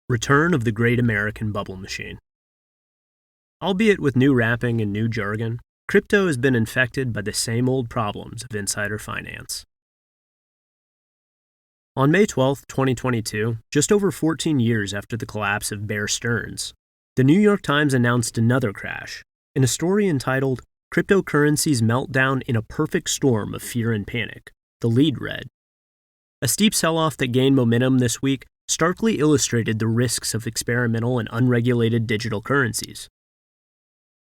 Return of the Great American Bubble Machine. Albeit with new wrapping and new jargon, crypto has been infected by the same old problems of insider finance. On May 12, 2022, just over 14 years after the collapse of Bear Stearns, the New York Times announced another crash in a story entitled "Cryptocurrencies Meltdown in a Perfect Storm of Fear and Panic." The lead read, "A steep sell-off that gained momentum this week starkly illustrated the risks of experimental and unregulated digital currencies."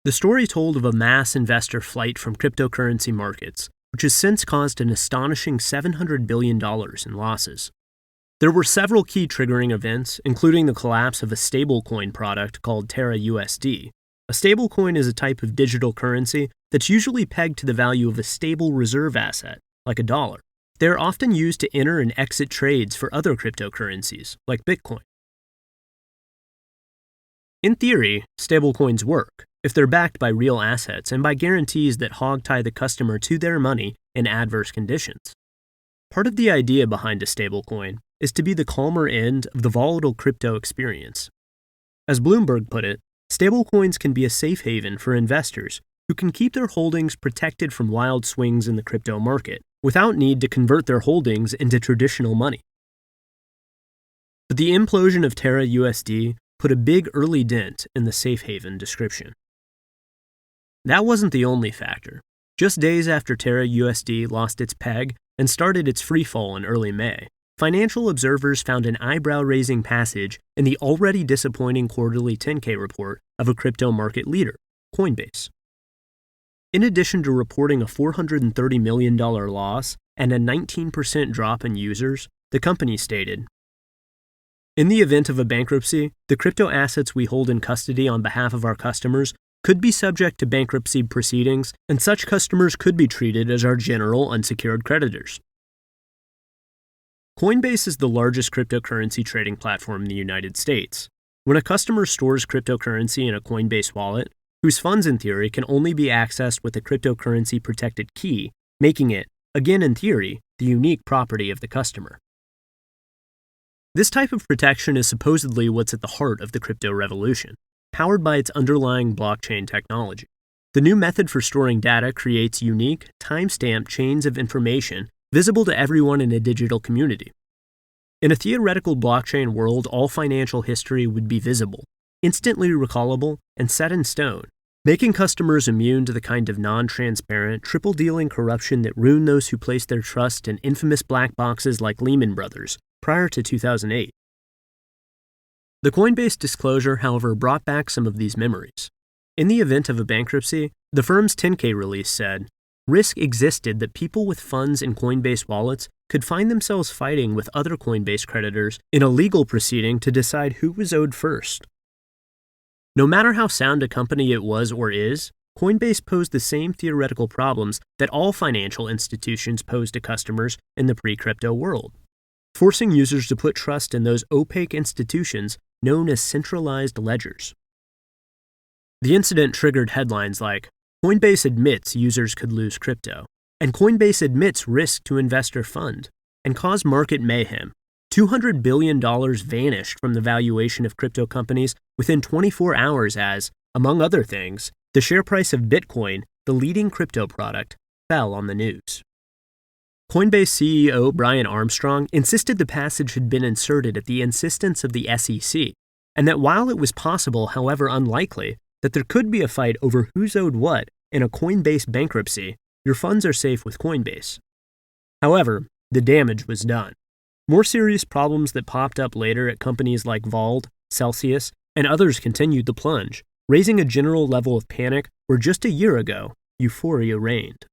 The story told of a mass investor flight from cryptocurrency markets, which has since caused an astonishing $700 billion in losses. There were several key triggering events, including the collapse of a stablecoin product called Terra USD. A stablecoin is a type of digital currency that's usually pegged to the value of a stable reserve asset, like a dollar. They are often used to enter and exit trades for other cryptocurrencies, like Bitcoin. In theory, stablecoins work if they're backed by real assets and by guarantees that hog-tie the customer to their money in adverse conditions. Part of the idea behind a stablecoin is to be the calmer end of the volatile crypto experience. As Bloomberg put it, stablecoins can be a safe haven for investors who can keep their holdings protected from wild swings in the crypto market without need to convert their holdings into traditional money. But the implosion of Terra USD put a big early dent in the safe haven description. That wasn't the only factor. Just days after Terra USD lost its peg and started its freefall in early May, financial observers found an eyebrow-raising passage in the already disappointing quarterly 10K report of a crypto market leader, Coinbase. In addition to reporting a $430 million loss and a 19% drop in users, the company stated, "In the event of a bankruptcy, the crypto assets we hold in custody on behalf of our customers could be subject to bankruptcy proceedings, and such customers could be treated as our general unsecured creditors." Coinbase is the largest cryptocurrency trading platform in the United States. When a customer stores cryptocurrency in a Coinbase wallet, whose funds in theory can only be accessed with a cryptocurrency protected key, making it, again in theory, the unique property of the customer. This type of protection is supposedly what's at the heart of the crypto revolution, powered by its underlying blockchain technology. The new method for storing data creates unique, time-stamped chains of information visible to everyone in a digital community. In a theoretical blockchain world, all financial history would be visible, instantly recallable, and set in stone, making customers immune to the kind of non-transparent, triple-dealing corruption that ruined those who placed their trust in infamous black boxes like Lehman Brothers prior to 2008. The Coinbase disclosure, however, brought back some of these memories. In the event of a bankruptcy, the firm's 10K release said, "Risk existed that people with funds in Coinbase wallets could find themselves fighting with other Coinbase creditors in a legal proceeding to decide who was owed first." No matter how sound a company it was or is, Coinbase posed the same theoretical problems that all financial institutions pose to customers in the pre-crypto world, forcing users to put trust in those opaque institutions known as centralized ledgers. The incident triggered headlines like, "Coinbase admits users could lose crypto," and "Coinbase admits risk to investor fund," and caused market mayhem. $200 billion vanished from the valuation of crypto companies within 24 hours as, among other things, the share price of Bitcoin, the leading crypto product, fell on the news. Coinbase CEO Brian Armstrong insisted the passage had been inserted at the insistence of the SEC, and that while it was possible, however unlikely, that there could be a fight over who's owed what in a Coinbase bankruptcy, your funds are safe with Coinbase. However, the damage was done. More serious problems that popped up later at companies like Vault, Celsius, and others continued to plunge, raising a general level of panic where just a year ago, euphoria reigned.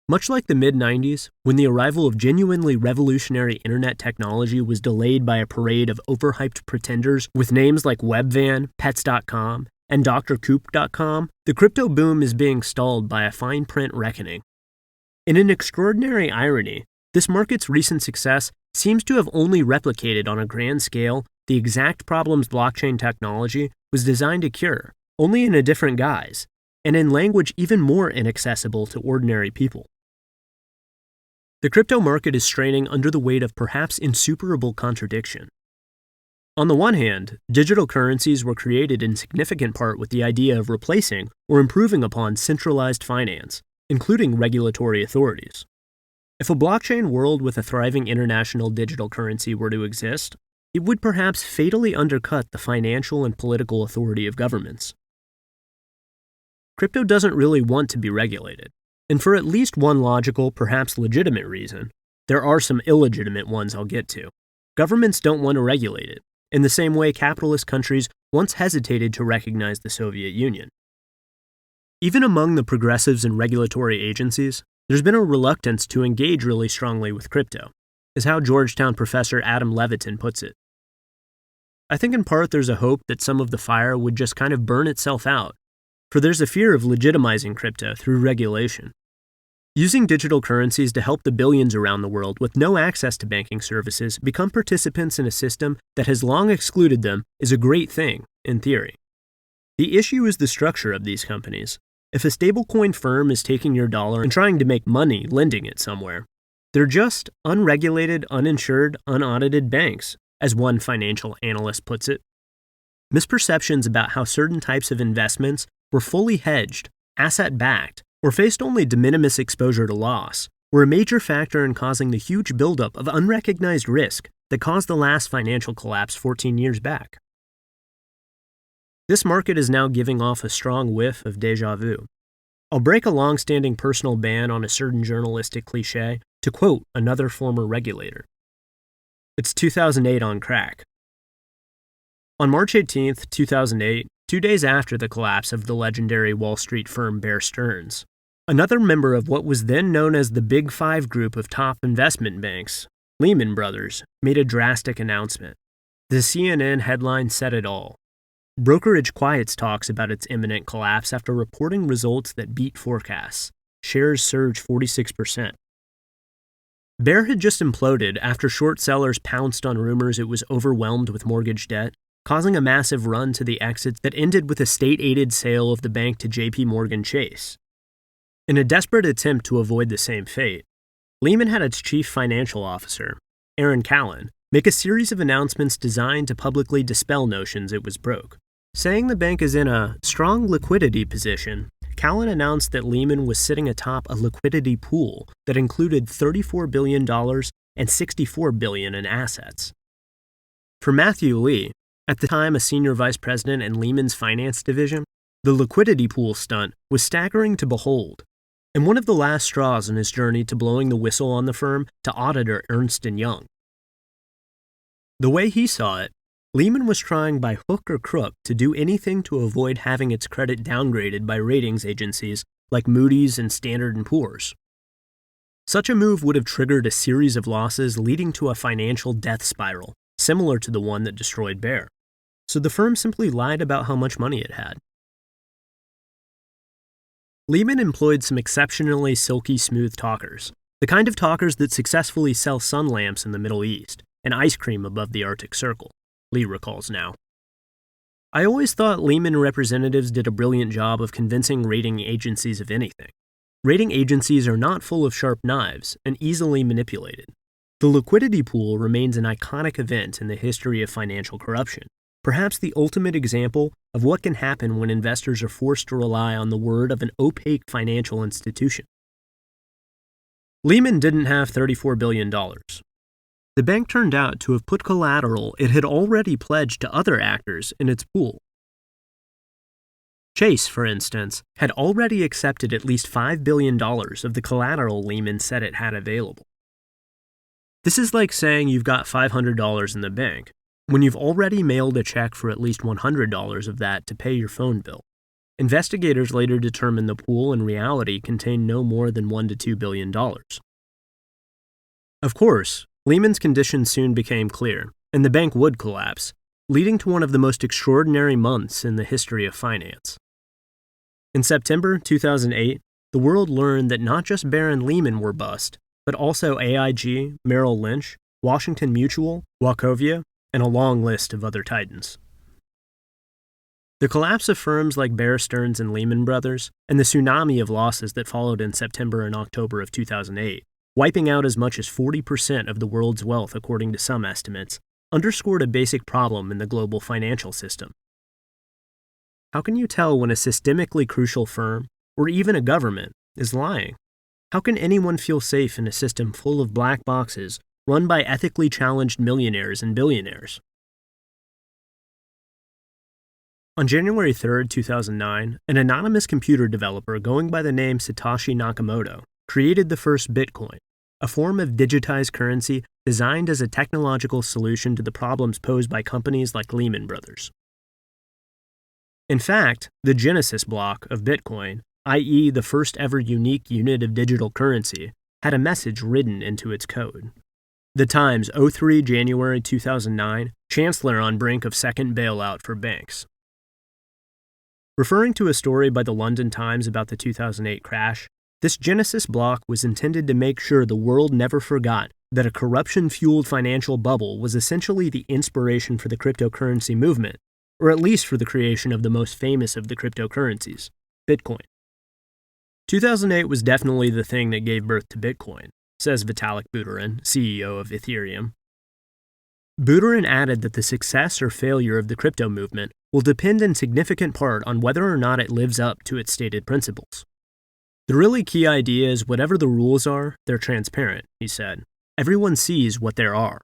Much like the mid-90s, when the arrival of genuinely revolutionary internet technology was delayed by a parade of overhyped pretenders with names like Webvan, Pets.com, and DrCoop.com, the crypto boom is being stalled by a fine print reckoning. In an extraordinary irony, this market's recent success seems to have only replicated on a grand scale the exact problems blockchain technology was designed to cure, only in a different guise, and in language even more inaccessible to ordinary people. The crypto market is straining under the weight of perhaps insuperable contradiction. On the one hand, digital currencies were created in significant part with the idea of replacing or improving upon centralized finance, including regulatory authorities. If a blockchain world with a thriving international digital currency were to exist, it would perhaps fatally undercut the financial and political authority of governments. Crypto doesn't really want to be regulated, and for at least one logical, perhaps legitimate reason. There are some illegitimate ones I'll get to. Governments don't want to regulate it, in the same way capitalist countries once hesitated to recognize the Soviet Union. Even among the progressives and regulatory agencies, there's been a reluctance to engage really strongly with crypto, is how Georgetown professor Adam Levitin puts it. I think in part there's a hope that some of the fire would just kind of burn itself out, for there's a fear of legitimizing crypto through regulation. Using digital currencies to help the billions around the world with no access to banking services become participants in a system that has long excluded them is a great thing, in theory. The issue is the structure of these companies. If a stablecoin firm is taking your dollar and trying to make money lending it somewhere, they're just unregulated, uninsured, unaudited banks, as one financial analyst puts it. Misperceptions about how certain types of investments were fully hedged, asset-backed, or faced only de minimis exposure to loss were a major factor in causing the huge buildup of unrecognized risk that caused the last financial collapse 14 years back. This market is now giving off a strong whiff of déjà vu. I'll break a long-standing personal ban on a certain journalistic cliché to quote another former regulator. It's 2008 on crack. On March 18, 2008, 2 days after the collapse of the legendary Wall Street firm Bear Stearns, another member of what was then known as the Big Five group of top investment banks, Lehman Brothers, made a drastic announcement. The CNN headline said it all. Brokerage quiets talks about its imminent collapse after reporting results that beat forecasts. Shares surged 46%. Bear had just imploded after short sellers pounced on rumors it was overwhelmed with mortgage debt, causing a massive run to the exits that ended with a state-aided sale of the bank to J.P. Morgan Chase. In a desperate attempt to avoid the same fate, Lehman had its chief financial officer, Aaron Callan, make a series of announcements designed to publicly dispel notions it was broke. Saying the bank is in a strong liquidity position, Callan announced that Lehman was sitting atop a liquidity pool that included $34 billion and $64 billion in assets. For Matthew Lee, at the time a senior vice president in Lehman's finance division, the liquidity pool stunt was staggering to behold, and one of the last straws in his journey to blowing the whistle on the firm to auditor Ernst & Young. The way he saw it, Lehman was trying by hook or crook to do anything to avoid having its credit downgraded by ratings agencies like Moody's and Standard & Poor's. Such a move would have triggered a series of losses leading to a financial death spiral, similar to the one that destroyed Bear. So the firm simply lied about how much money it had. Lehman employed some exceptionally silky smooth talkers, the kind of talkers that successfully sell sun lamps in the Middle East and ice cream above the Arctic Circle, Lee recalls now. I always thought Lehman representatives did a brilliant job of convincing rating agencies of anything. Rating agencies are not full of sharp knives and easily manipulated. The liquidity pool remains an iconic event in the history of financial corruption, perhaps the ultimate example of what can happen when investors are forced to rely on the word of an opaque financial institution. Lehman didn't have $34 billion. The bank turned out to have put collateral it had already pledged to other actors in its pool. Chase, for instance, had already accepted at least $5 billion of the collateral Lehman said it had available. This is like saying you've got $500 in the bank, when you've already mailed a check for at least $100 of that to pay your phone bill. Investigators later determined the pool in reality contained no more than $1 to $2 billion. Of course, Lehman's condition soon became clear, and the bank would collapse, leading to one of the most extraordinary months in the history of finance. In September 2008, the world learned that not just Bear and Lehman were bust, but also AIG, Merrill Lynch, Washington Mutual, Wachovia, and a long list of other titans. The collapse of firms like Bear Stearns and Lehman Brothers, and the tsunami of losses that followed in September and October of 2008, wiping out as much as 40% of the world's wealth according to some estimates, underscored a basic problem in the global financial system. How can you tell when a systemically crucial firm, or even a government, is lying? How can anyone feel safe in a system full of black boxes run by ethically challenged millionaires and billionaires? On January 3, 2009, an anonymous computer developer going by the name Satoshi Nakamoto created the first Bitcoin, a form of digitized currency designed as a technological solution to the problems posed by companies like Lehman Brothers. In fact, the Genesis block of Bitcoin, i.e. the first ever unique unit of digital currency, had a message written into its code. The Times, 03 January 2009, Chancellor on brink of second bailout for banks. Referring to a story by the London Times about the 2008 crash, this Genesis block was intended to make sure the world never forgot that a corruption-fueled financial bubble was essentially the inspiration for the cryptocurrency movement, or at least for the creation of the most famous of the cryptocurrencies, Bitcoin. 2008 was definitely the thing that gave birth to Bitcoin, says Vitalik Buterin, CEO of Ethereum. Buterin added that the success or failure of the crypto movement will depend in significant part on whether or not it lives up to its stated principles. The really key idea is whatever the rules are, they're transparent, he said. Everyone sees what there are.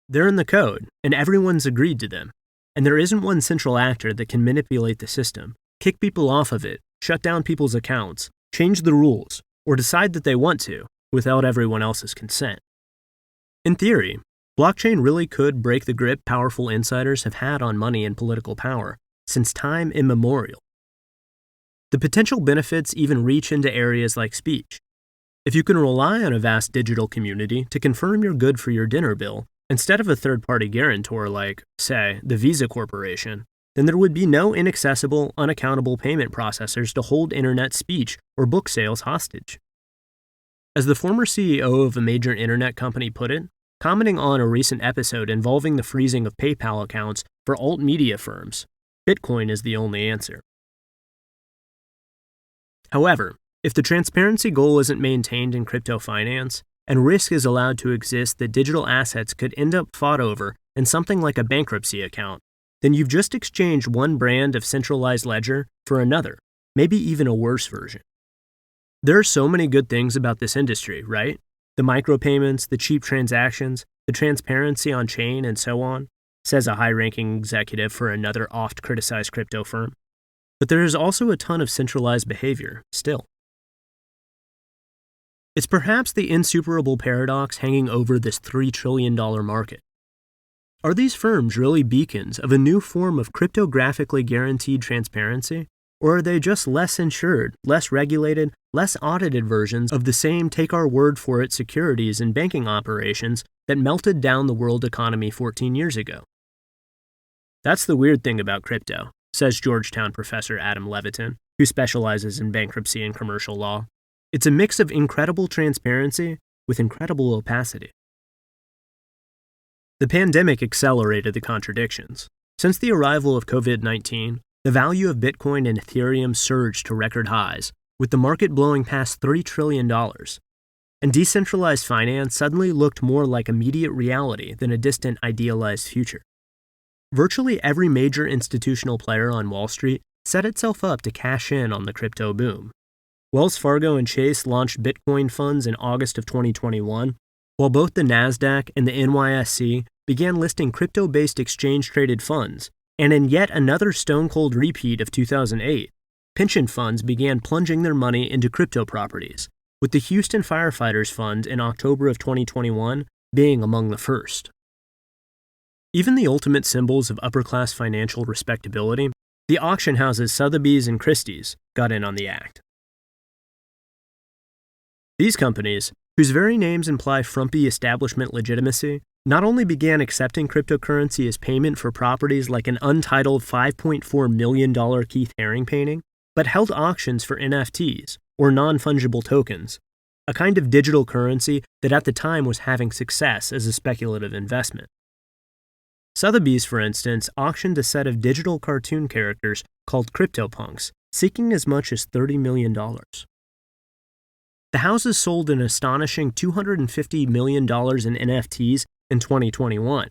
They're in the code, and everyone's agreed to them. And there isn't one central actor that can manipulate the system, kick people off of it, shut down people's accounts, change the rules, or decide that they want to, without everyone else's consent. In theory, blockchain really could break the grip powerful insiders have had on money and political power since time immemorial. The potential benefits even reach into areas like speech. If you can rely on a vast digital community to confirm you're good for your dinner bill, instead of a third-party guarantor like, say, the Visa Corporation, then there would be no inaccessible, unaccountable payment processors to hold internet speech or book sales hostage. As the former CEO of a major internet company put it, commenting on a recent episode involving the freezing of PayPal accounts for alt media firms, Bitcoin is the only answer. However, if the transparency goal isn't maintained in crypto finance, and risk is allowed to exist that digital assets could end up fought over in something like a bankruptcy account, then you've just exchanged one brand of centralized ledger for another, maybe even a worse version. There are so many good things about this industry, right? The micropayments, the cheap transactions, the transparency on chain, and so on, says a high-ranking executive for another oft-criticized crypto firm. But there is also a ton of centralized behavior, still. It's perhaps the insuperable paradox hanging over this $3 trillion market. Are these firms really beacons of a new form of cryptographically guaranteed transparency? Or are they just less insured, less regulated, less audited versions of the same take-our-word-for-it securities and banking operations that melted down the world economy 14 years ago? That's the weird thing about crypto, says Georgetown professor Adam Levitin, who specializes in bankruptcy and commercial law. It's a mix of incredible transparency with incredible opacity. The pandemic accelerated the contradictions. Since the arrival of COVID-19, the value of Bitcoin and Ethereum surged to record highs, with the market blowing past $3 trillion. And decentralized finance suddenly looked more like immediate reality than a distant idealized future. Virtually every major institutional player on Wall Street set itself up to cash in on the crypto boom. Wells Fargo and Chase launched Bitcoin funds in August of 2021, while both the NASDAQ and the NYSE began listing crypto-based exchange-traded funds, and in yet another stone-cold repeat of 2008, pension funds began plunging their money into crypto properties, with the Houston Firefighters Fund in October of 2021 being among the first. Even the ultimate symbols of upper-class financial respectability, the auction houses Sotheby's and Christie's, got in on the act. These companies, whose very names imply frumpy establishment legitimacy, not only began accepting cryptocurrency as payment for properties like an untitled $5.4 million Keith Haring painting, but held auctions for NFTs, or non-fungible tokens, a kind of digital currency that at the time was having success as a speculative investment. Sotheby's, for instance, auctioned a set of digital cartoon characters called CryptoPunks, seeking as much as $30 million. The houses sold an astonishing $250 million in NFTs in 2021,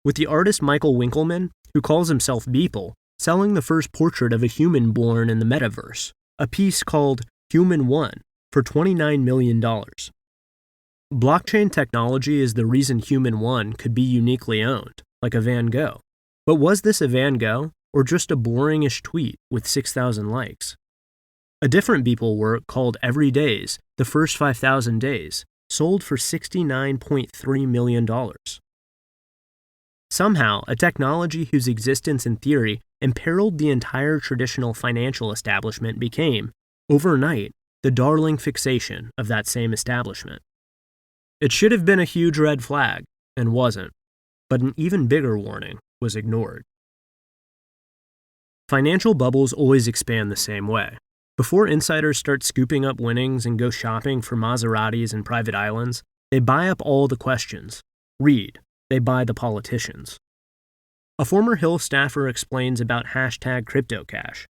with the artist Michael Winkelmann, who calls himself Beeple, selling the first portrait of a human born in the metaverse, a piece called Human One, for $29 million. Blockchain technology is the reason Human One could be uniquely owned, like a Van Gogh. But was this a Van Gogh, or just a boringish tweet with 6,000 likes? A different Beeple work called Every Days, The First 5,000 Days, sold for $69.3 million. Somehow, a technology whose existence in theory imperiled the entire traditional financial establishment became, overnight, the darling fixation of that same establishment. It should have been a huge red flag, and wasn't, but an even bigger warning was ignored. Financial bubbles always expand the same way. Before insiders start scooping up winnings and go shopping for Maseratis and private islands, they buy up all the questions. Read, they buy the politicians. A former Hill staffer explains about #CryptoCash.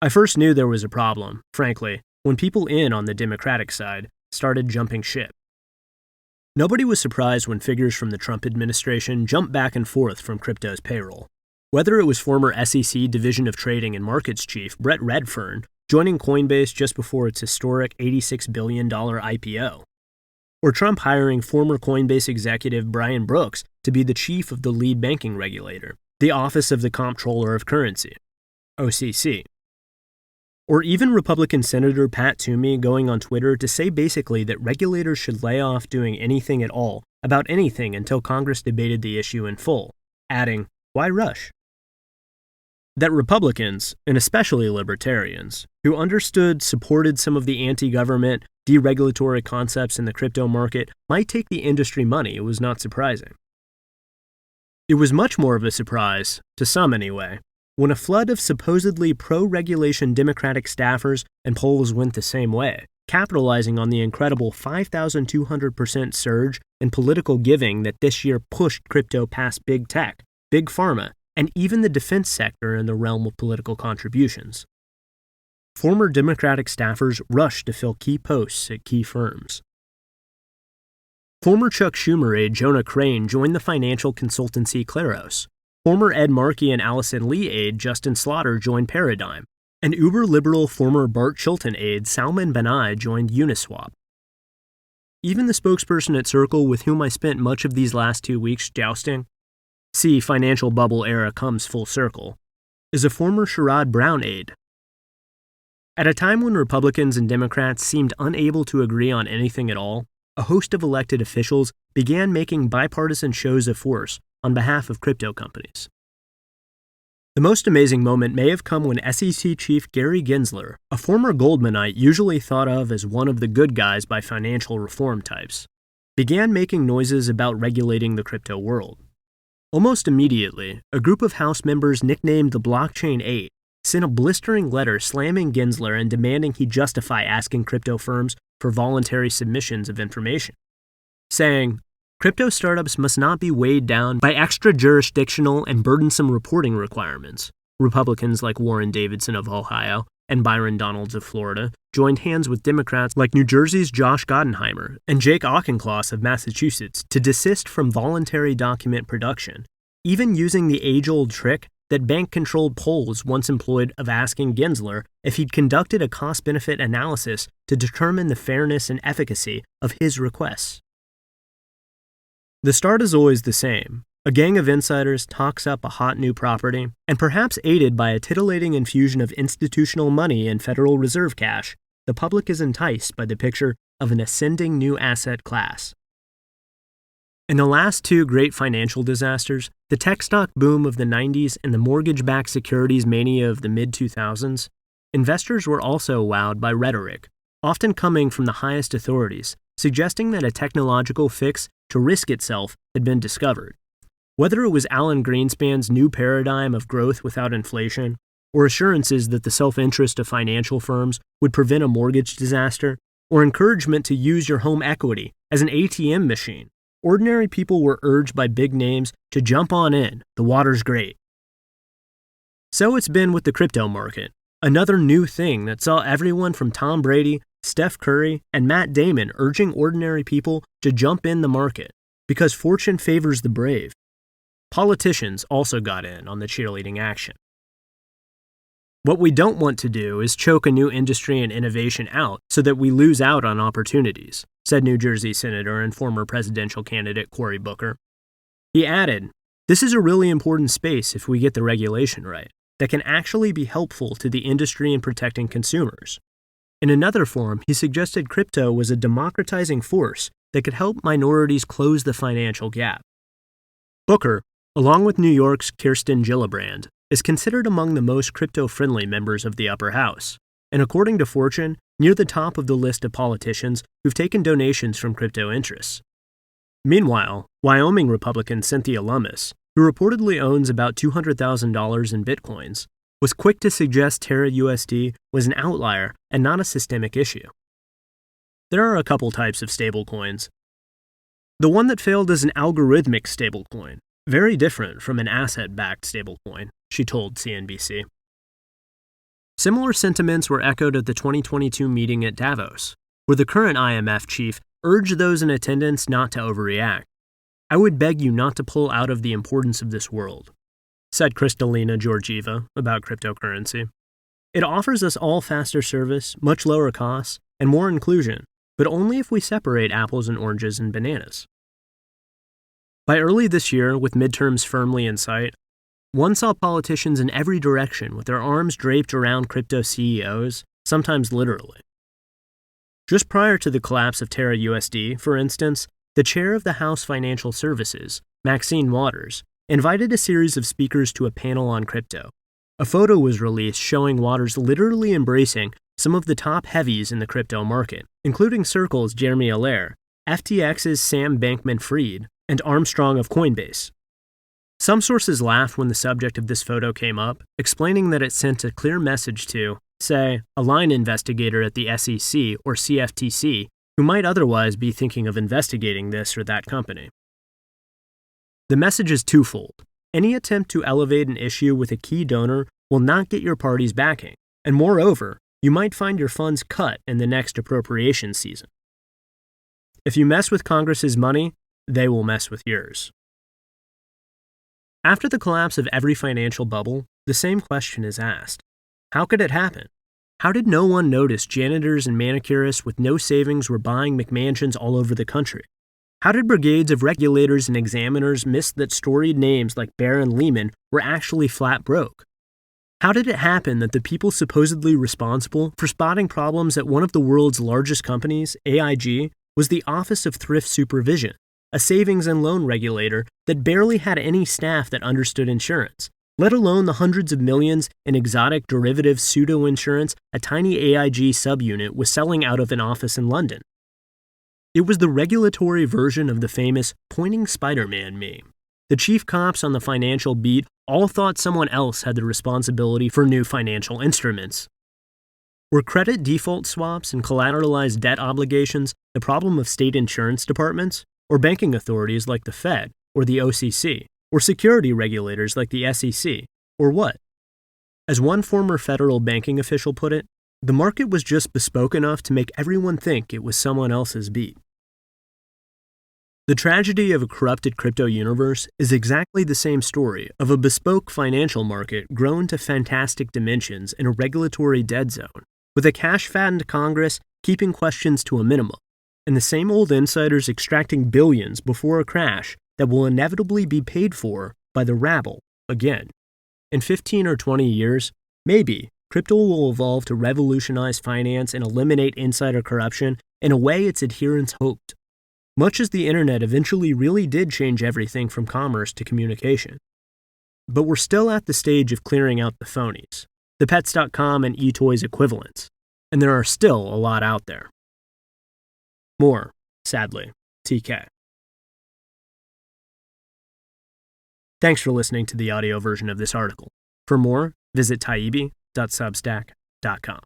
I first knew there was a problem, frankly, when people in on the Democratic side started jumping ship. Nobody was surprised when figures from the Trump administration jumped back and forth from crypto's payroll. Whether it was former SEC Division of Trading and Markets Chief Brett Redfern joining Coinbase just before its historic $86 billion IPO, or Trump hiring former Coinbase executive Brian Brooks to be the chief of the lead banking regulator, the Office of the Comptroller of Currency, OCC. Or even Republican Senator Pat Toomey going on Twitter to say basically that regulators should lay off doing anything at all about anything until Congress debated the issue in full, adding, "Why rush?" That Republicans, and especially libertarians, who supported some of the anti-government, deregulatory concepts in the crypto market might take the industry money was not surprising. It was much more of a surprise, to some anyway, when a flood of supposedly pro-regulation Democratic staffers and polls went the same way, capitalizing on the incredible 5,200% surge in political giving that this year pushed crypto past big tech, big pharma, and even the defense sector in the realm of political contributions. Former Democratic staffers rushed to fill key posts at key firms. Former Chuck Schumer aide Jonah Crane joined the financial consultancy Claros. Former Ed Markey and Allison Lee aide Justin Slaughter joined Paradigm, and uber-liberal former Bart Chilton aide Salman Banai joined Uniswap. Even the spokesperson at Circle with whom I spent much of these last 2 weeks jousting, see financial bubble era comes full circle, is a former Sherrod Brown aide. At a time when Republicans and Democrats seemed unable to agree on anything at all, a host of elected officials began making bipartisan shows of force on behalf of crypto companies. The most amazing moment may have come when SEC Chief Gary Gensler, a former Goldmanite usually thought of as one of the good guys by financial reform types, began making noises about regulating the crypto world. Almost immediately, a group of House members nicknamed the Blockchain 8 sent a blistering letter slamming Gensler and demanding he justify asking crypto firms for voluntary submissions of information, saying, "Crypto startups must not be weighed down by extra-jurisdictional and burdensome reporting requirements." Republicans like Warren Davidson of Ohio and Byron Donalds of Florida joined hands with Democrats like New Jersey's Josh Gottenheimer and Jake Auchincloss of Massachusetts to desist from voluntary document production, even using the age-old trick that bank-controlled polls once employed of asking Gensler if he'd conducted a cost-benefit analysis to determine the fairness and efficacy of his requests. The start is always the same. A gang of insiders talks up a hot new property, and perhaps aided by a titillating infusion of institutional money and Federal Reserve cash, the public is enticed by the picture of an ascending new asset class. In the last two great financial disasters, the tech stock boom of the 90s and the mortgage-backed securities mania of the mid-2000s, investors were also wowed by rhetoric, often coming from the highest authorities, suggesting that a technological fix to risk itself had been discovered. Whether it was Alan Greenspan's new paradigm of growth without inflation, or assurances that the self-interest of financial firms would prevent a mortgage disaster, or encouragement to use your home equity as an ATM machine, ordinary people were urged by big names to jump on in, the water's great. So it's been with the crypto market, another new thing that saw everyone from Tom Brady, Steph Curry, and Matt Damon urging ordinary people to jump in the market, because fortune favors the brave. Politicians also got in on the cheerleading action. What we don't want to do is choke a new industry and innovation out so that we lose out on opportunities, said New Jersey Senator and former presidential candidate Cory Booker. He added, "This is a really important space if we get the regulation right, that can actually be helpful to the industry in protecting consumers." In another forum, he suggested crypto was a democratizing force that could help minorities close the financial gap. Booker, along with New York's Kirsten Gillibrand, is considered among the most crypto-friendly members of the upper house, and according to Fortune, near the top of the list of politicians who've taken donations from crypto interests. Meanwhile, Wyoming Republican Cynthia Lummis, who reportedly owns about $200,000 in bitcoins, was quick to suggest Terra USD was an outlier and not a systemic issue. There are a couple types of stablecoins. The one that failed is an algorithmic stablecoin, very different from an asset-backed stablecoin, she told CNBC. Similar sentiments were echoed at the 2022 meeting at Davos, where the current IMF chief urged those in attendance not to overreact. "I would beg you not to pull out of the importance of this world," said Kristalina Georgieva about cryptocurrency. "It offers us all faster service, much lower costs, and more inclusion, but only if we separate apples and oranges and bananas." By early this year, with midterms firmly in sight, one saw politicians in every direction with their arms draped around crypto CEOs, sometimes literally. Just prior to the collapse of Terra USD, for instance, the chair of the House Financial Services, Maxine Waters, invited a series of speakers to a panel on crypto. A photo was released showing Waters literally embracing some of the top heavies in the crypto market, including Circle's Jeremy Allaire, FTX's Sam Bankman-Fried, and Armstrong of Coinbase. Some sources laughed when the subject of this photo came up, explaining that it sent a clear message to, say, a line investigator at the SEC or CFTC who might otherwise be thinking of investigating this or that company. The message is twofold. Any attempt to elevate an issue with a key donor will not get your party's backing, and moreover, you might find your funds cut in the next appropriation season. If you mess with Congress's money, they will mess with yours. After the collapse of every financial bubble, the same question is asked. How could it happen? How did no one notice janitors and manicurists with no savings were buying McMansions all over the country? How did brigades of regulators and examiners miss that storied names like Bear and Lehman were actually flat broke? How did it happen that the people supposedly responsible for spotting problems at one of the world's largest companies, AIG, was the Office of Thrift Supervision, a savings and loan regulator that barely had any staff that understood insurance, let alone the hundreds of millions in exotic derivative pseudo-insurance a tiny AIG subunit was selling out of an office in London? It was the regulatory version of the famous pointing Spider-Man meme. The chief cops on the financial beat all thought someone else had the responsibility for new financial instruments. Were credit default swaps and collateralized debt obligations the problem of state insurance departments, or banking authorities like the Fed or the OCC, or security regulators like the SEC, or what? As one former federal banking official put it, the market was just bespoke enough to make everyone think it was someone else's beat. The tragedy of a corrupted crypto universe is exactly the same story of a bespoke financial market grown to fantastic dimensions in a regulatory dead zone, with a cash-fattened Congress keeping questions to a minimum, and the same old insiders extracting billions before a crash that will inevitably be paid for by the rabble again. In 15 or 20 years, maybe, crypto will evolve to revolutionize finance and eliminate insider corruption in a way its adherents hoped, much as the internet eventually really did change everything from commerce to communication. But we're still at the stage of clearing out the phonies, the Pets.com and eToys equivalents, and there are still a lot out there. More, sadly, TK. Thanks for listening to the audio version of this article. For more, visit taibbi.substack.com.